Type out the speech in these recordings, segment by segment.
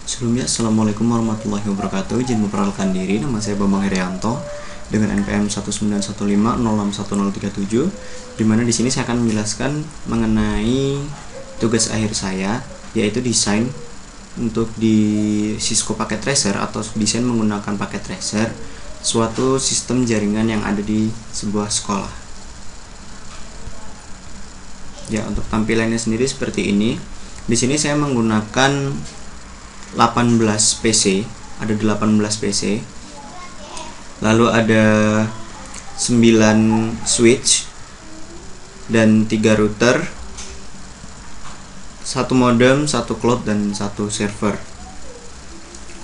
Sebelumnya, Assalamualaikum warahmatullahi wabarakatuh. Izin memperkenalkan diri, nama saya Bambang Herianto dengan NPM 191506137, dimana di sini saya akan menjelaskan mengenai tugas akhir saya, yaitu desain untuk di Cisco Packet Tracer atau desain menggunakan paket tracer, suatu sistem jaringan yang ada di sebuah sekolah. Ya, untuk tampilannya sendiri seperti ini. Di sini saya menggunakan 18 PC, ada 18 PC. Lalu ada 9 switch dan 3 router, 1 modem, 1 cloud dan 1 server.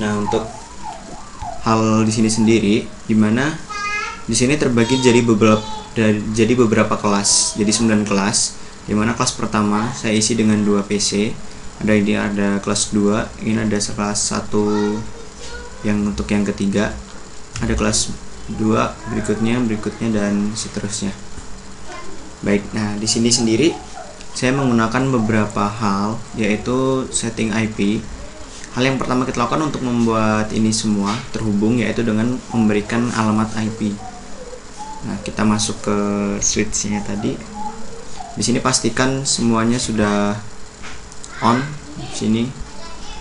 Nah, untuk hal di sini sendiri dimana di sini terbagi jadi beberapa kelas, jadi 9 kelas, dimana kelas pertama saya isi dengan 2 PC. Ada kelas 2, ini ada kelas 1 yang untuk yang ketiga, ada kelas 2 berikutnya dan seterusnya. Baik, nah di sini sendiri saya menggunakan beberapa hal, yaitu setting IP. Hal yang pertama kita lakukan untuk membuat ini semua terhubung yaitu dengan memberikan alamat IP. Nah, kita masuk ke switch-nya tadi. Di sini pastikan semuanya sudah on sini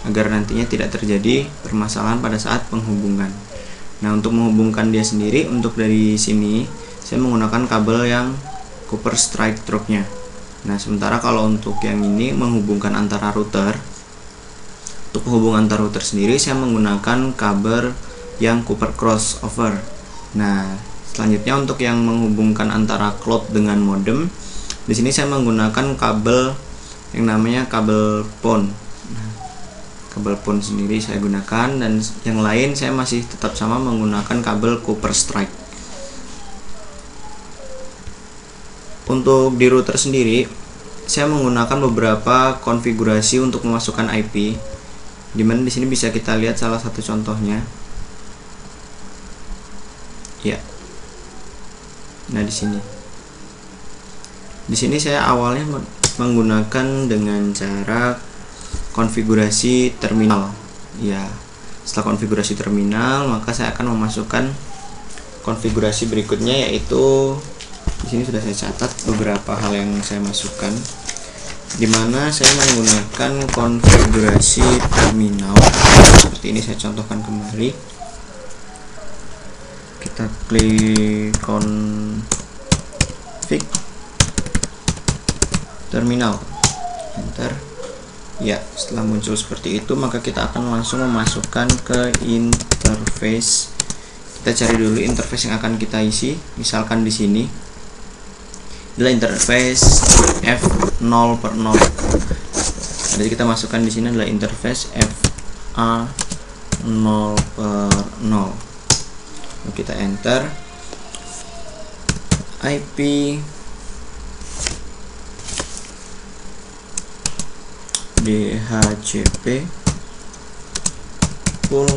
agar nantinya tidak terjadi permasalahan pada saat penghubungan. Nah, untuk menghubungkan dia sendiri, untuk dari sini saya menggunakan kabel yang copper strike drop-nya. Nah, sementara kalau untuk yang ini menghubungkan antara router, untuk menghubungkan antar router sendiri saya menggunakan kabel yang copper crossover. Nah, selanjutnya untuk yang menghubungkan antara cloud dengan modem, di sini saya menggunakan kabel yang namanya kabel PON. Nah, kabel PON sendiri saya gunakan, dan yang lain saya masih tetap sama menggunakan kabel copper strike. Untuk di router sendiri saya menggunakan beberapa konfigurasi untuk memasukkan IP, dimana di sini bisa kita lihat salah satu contohnya. Ya. Nah, di sini saya awalnya menggunakan dengan cara konfigurasi terminal. Ya, setelah konfigurasi terminal, maka saya akan memasukkan konfigurasi berikutnya, yaitu di sini sudah saya catat beberapa hal yang saya masukkan, dimana saya menggunakan konfigurasi terminal seperti ini. Saya contohkan kembali. Kita klik config terminal, enter. Ya, setelah muncul seperti itu, maka kita akan langsung memasukkan ke interface. Kita cari dulu interface yang akan kita isi. Misalkan di sini adalah interface F0/0. Jadi kita masukkan di sini adalah interface FA0/0. Kita enter IP DHCP full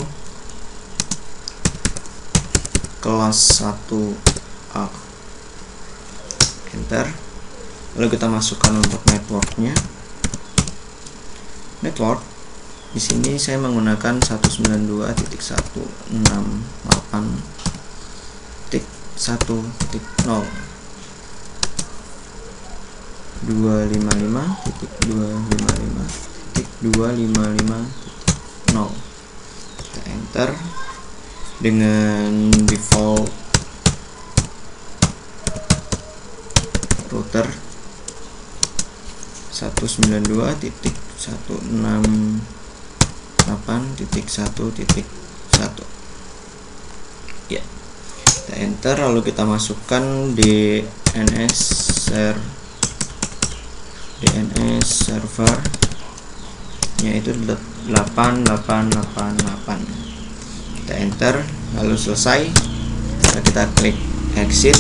kelas 1A, enter. Lalu kita masukkan untuk networknya. Network di sini saya menggunakan 192.168.1.0 255.255.255.0. Kita enter dengan default router 192.168.1.1. Ya, kita enter. Lalu kita masukkan DNS server yaitu 8888. Kita enter, lalu selesai. Kita klik exit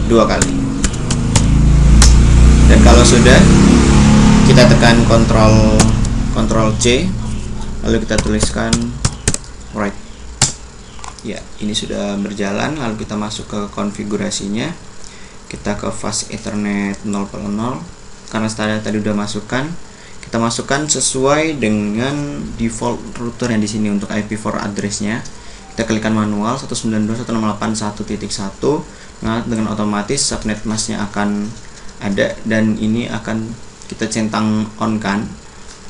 2 kali, dan kalau sudah, kita tekan Ctrl C, lalu kita tuliskan write. Ya, ini sudah berjalan. Lalu kita masuk ke konfigurasinya. Kita ke fast ethernet 0/0. Karena tadi udah masukkan, kita masukkan sesuai dengan default router yang di sini. Untuk IPv4 addressnya kita klikkan manual 192.168.1.1. Nah, dengan otomatis subnet masknya akan ada dan ini akan kita centang on kan,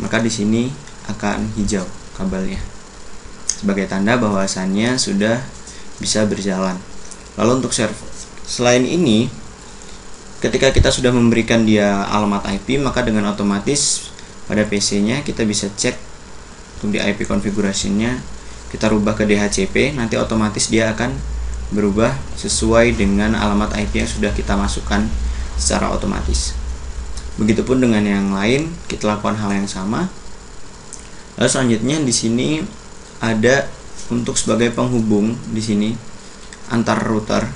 maka di sini akan hijau kabelnya sebagai tanda bahwasannya sudah bisa berjalan. Lalu untuk server, selain ini, ketika kita sudah memberikan dia alamat IP, maka dengan otomatis pada PC-nya kita bisa cek untuk di IP configuration-nya, kita rubah ke DHCP, nanti otomatis dia akan berubah sesuai dengan alamat IP yang sudah kita masukkan secara otomatis. Begitupun dengan yang lain, kita lakukan hal yang sama. Lalu selanjutnya di sini ada untuk sebagai penghubung di sini antar router.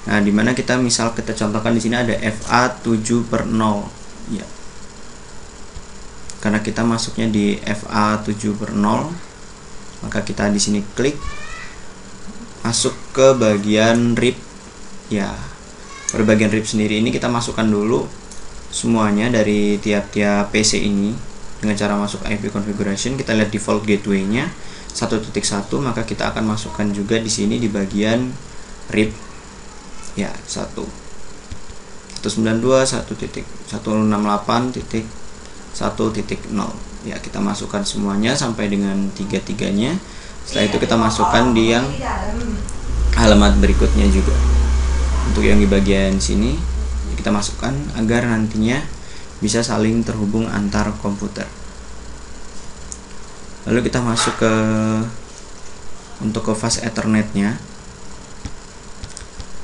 Nah, dimana kita contohkan di sini ada FA7/0 ya. Karena kita masuknya di FA7/0, maka kita di sini klik masuk ke bagian RIP ya. Pada bagian RIP sendiri ini kita masukkan dulu semuanya dari tiap-tiap PC ini dengan cara masuk IP configuration. Kita lihat default gateway-nya 1.1, maka kita akan masukkan juga di sini di bagian RIP ya 192.168.1.0 ya. Kita masukkan semuanya sampai dengan tiga-tiganya. Setelah itu kita masukkan di yang alamat berikutnya juga. Untuk yang di bagian sini kita masukkan agar nantinya bisa saling terhubung antar komputer. Lalu kita masuk ke untuk ke fast Ethernet-nya.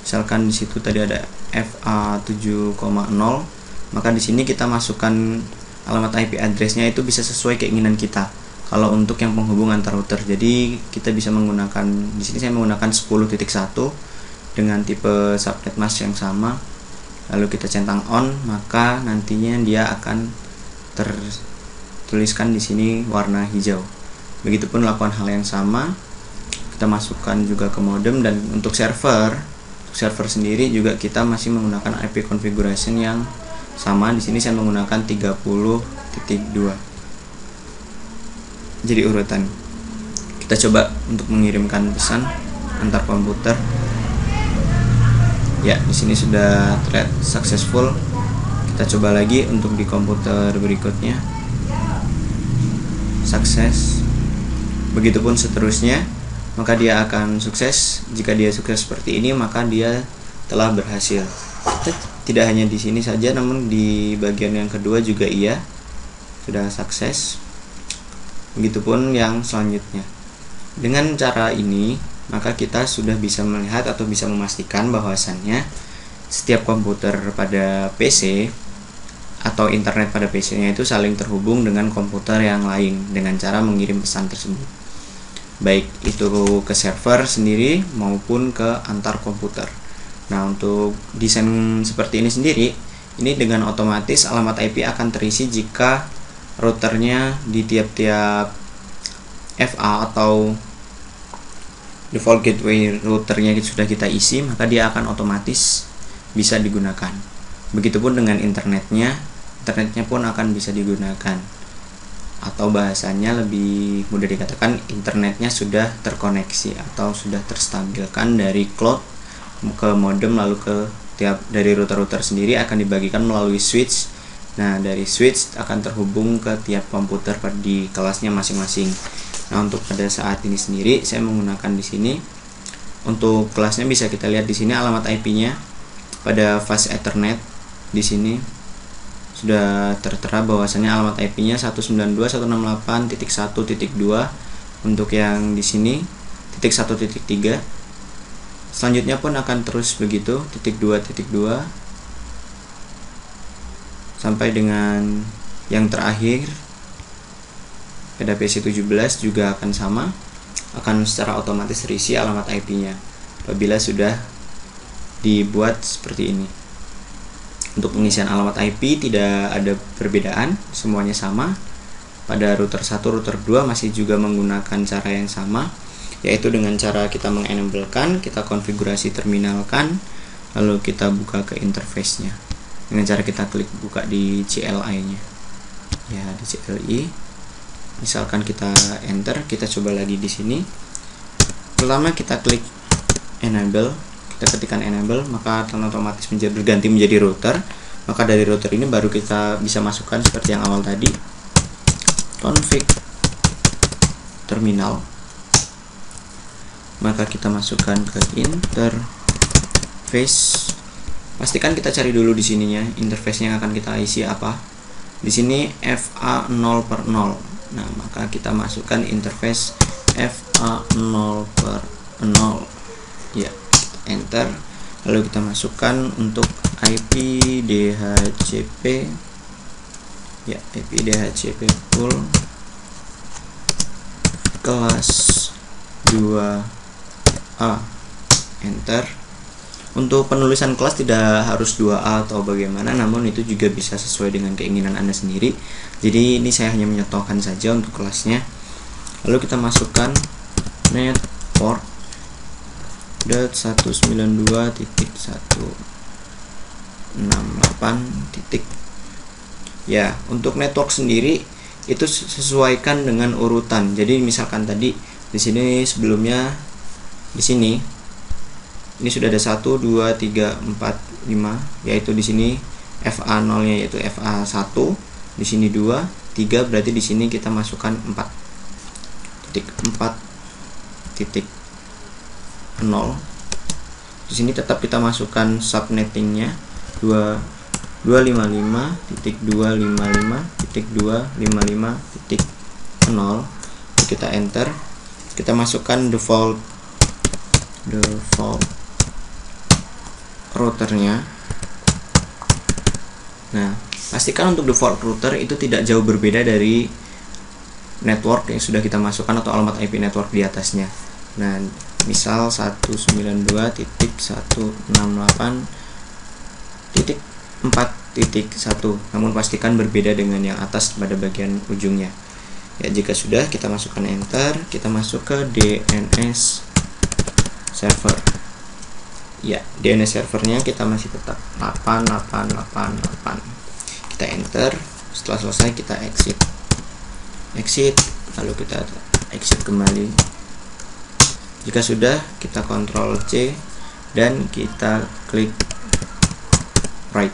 Misalkan di situ tadi ada FA7,0, maka di sini kita masukkan alamat IP address-nya itu bisa sesuai keinginan kita. Kalau untuk yang penghubung antar router, jadi kita bisa menggunakan di sini saya menggunakan 10.1 dengan tipe subnet mask yang sama. Lalu kita centang on, maka nantinya dia akan tertuliskan di sini warna hijau. Begitupun lakukan hal yang sama, kita masukkan juga ke modem. Dan untuk server sendiri juga kita masih menggunakan IP configuration yang sama. Di sini saya menggunakan 30.2. Jadi urutan. Kita coba untuk mengirimkan pesan antar komputer. Ya, di sini sudah terlihat successful. Kita coba lagi untuk di komputer berikutnya. Sukses. Begitupun seterusnya, maka dia akan sukses. Jika dia sukses seperti ini, maka dia telah berhasil. Tidak hanya di sini saja, namun di bagian yang kedua juga iya, sudah sukses. Begitupun yang selanjutnya. Dengan cara ini, maka kita sudah bisa melihat atau bisa memastikan bahwasannya setiap komputer pada PC atau internet pada PC-nya itu saling terhubung dengan komputer yang lain dengan cara mengirim pesan tersebut, baik itu ke server sendiri maupun ke antar komputer. Nah, untuk desain seperti ini sendiri, ini dengan otomatis alamat IP akan terisi jika routernya di tiap-tiap FA atau default gateway routernya sudah kita isi, maka dia akan otomatis bisa digunakan. Begitupun dengan internetnya pun akan bisa digunakan, atau bahasanya lebih mudah dikatakan internetnya sudah terkoneksi atau sudah terstabilkan dari cloud ke modem, lalu ke dari router-router sendiri akan dibagikan melalui switch. Nah, dari switch akan terhubung ke tiap komputer di kelasnya masing-masing. Nah, untuk pada saat ini sendiri saya menggunakan di sini untuk kelasnya bisa kita lihat di sini alamat IP-nya pada fast Ethernet. Di sini sudah tertera bahwasanya alamat IP-nya 192.168.1.2. Untuk yang di sini titik 1.3. Selanjutnya pun akan terus begitu, titik 2.2 sampai dengan yang terakhir pada PC17 juga akan sama, akan secara otomatis terisi alamat IP-nya apabila sudah dibuat seperti ini. Untuk pengisian alamat IP tidak ada perbedaan, semuanya sama. Pada router 1, router 2 masih juga menggunakan cara yang sama, yaitu dengan cara kita mengenablekan, kita konfigurasi terminalkan, lalu kita buka ke interface-nya dengan cara kita klik buka di CLI-nya. ya di CLI. Misalkan kita enter, kita coba lagi di sini. Pertama kita klik enable, kita ketikkan enable, maka akan otomatis berganti menjadi router. Maka dari router ini baru kita bisa masukkan seperti yang awal tadi, config terminal. Maka kita masukkan ke interface. Pastikan kita cari dulu di sininya interface yang akan kita isi apa. Di sini FA 0/0. Nah, maka kita masukkan interface FA0/0. Ya, enter. Lalu kita masukkan untuk IP DHCP. Ya, IP DHCP full kelas 2A. Enter. Untuk penulisan kelas tidak harus 2A atau bagaimana, namun itu juga bisa sesuai dengan keinginan Anda sendiri. Jadi ini saya hanya menyetokan saja untuk kelasnya. Lalu kita masukkan network .192.168. Ya, untuk network sendiri itu sesuaikan dengan urutan. Jadi misalkan tadi di sini sebelumnya di sini ini sudah ada 1 2 3 4 5, yaitu di sini FA0 nya yaitu FA1, di sini 2 3, berarti di sini kita masukkan 4.4.0. Di sini tetap kita masukkan subnettingnya 255.255.255.0. Kita enter, kita masukkan default routernya. Nah, pastikan untuk default router itu tidak jauh berbeda dari network yang sudah kita masukkan atau alamat IP network di atasnya. Nah, misal 192.168.4.1, namun pastikan berbeda dengan yang atas pada bagian ujungnya. Ya, jika sudah, kita masukkan enter, kita masuk ke DNS server. Ya, DNS servernya kita masih tetap 8888. Kita enter. Setelah selesai kita exit, lalu kita exit kembali. Jika sudah, kita Ctrl C dan kita klik right,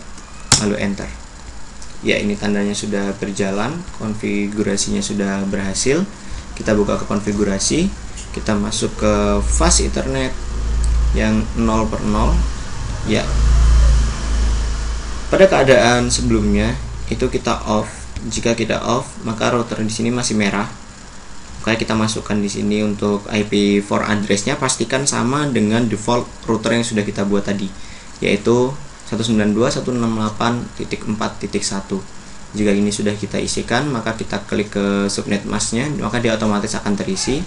lalu enter. Ya, ini tandanya sudah berjalan, konfigurasinya sudah berhasil. Kita buka ke konfigurasi, kita masuk ke fast Ethernet yang 0/0. Ya, pada keadaan sebelumnya itu kita off. Jika kita off, maka router di sini masih merah. Maka kita masukkan di sini untuk IP4 address-nya, pastikan sama dengan default router yang sudah kita buat tadi, yaitu 192.168.4.1. Jika ini sudah kita isikan, maka kita klik ke subnet mask-nya, maka dia otomatis akan terisi.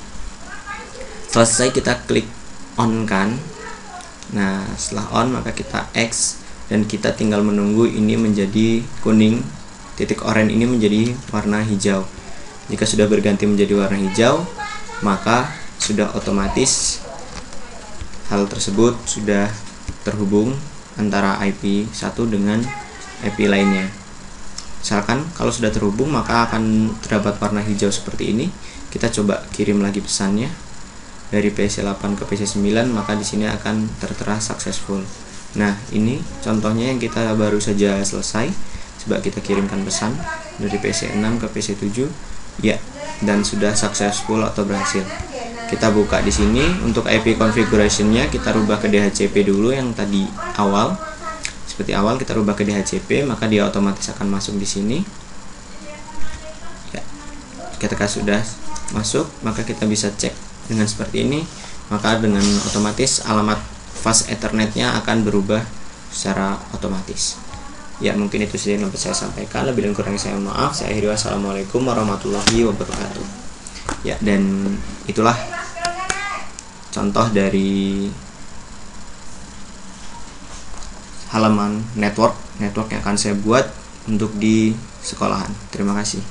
Selesai, kita klik on kan. Nah, setelah on, maka kita X dan kita tinggal menunggu ini menjadi kuning, titik oranye ini menjadi warna hijau. Jika sudah berganti menjadi warna hijau, maka sudah otomatis hal tersebut sudah terhubung antara IP1 dengan IP lainnya. Misalkan kalau sudah terhubung, maka akan terdapat warna hijau seperti ini. Kita coba kirim lagi pesannya dari PC8 ke PC9, maka di sini akan tertera successful. Nah, ini contohnya yang kita baru saja selesai. Coba kita kirimkan pesan dari PC6 ke PC7. Ya, dan sudah successful atau berhasil. Kita buka di sini untuk IP configuration-nya, kita rubah ke DHCP dulu yang tadi awal. Seperti awal kita rubah ke DHCP, maka dia otomatis akan masuk di sini. Ya. Ketika sudah masuk, maka kita bisa cek dengan seperti ini, maka dengan otomatis alamat fast Ethernet-nya akan berubah secara otomatis. Ya, mungkin itu saja yang dapat saya sampaikan. Lebih dan kurangnya saya maaf. Saya akhiri, wassalamualaikum warahmatullahi wabarakatuh. Ya, dan itulah contoh dari halaman network yang akan saya buat untuk di sekolahan. Terima kasih.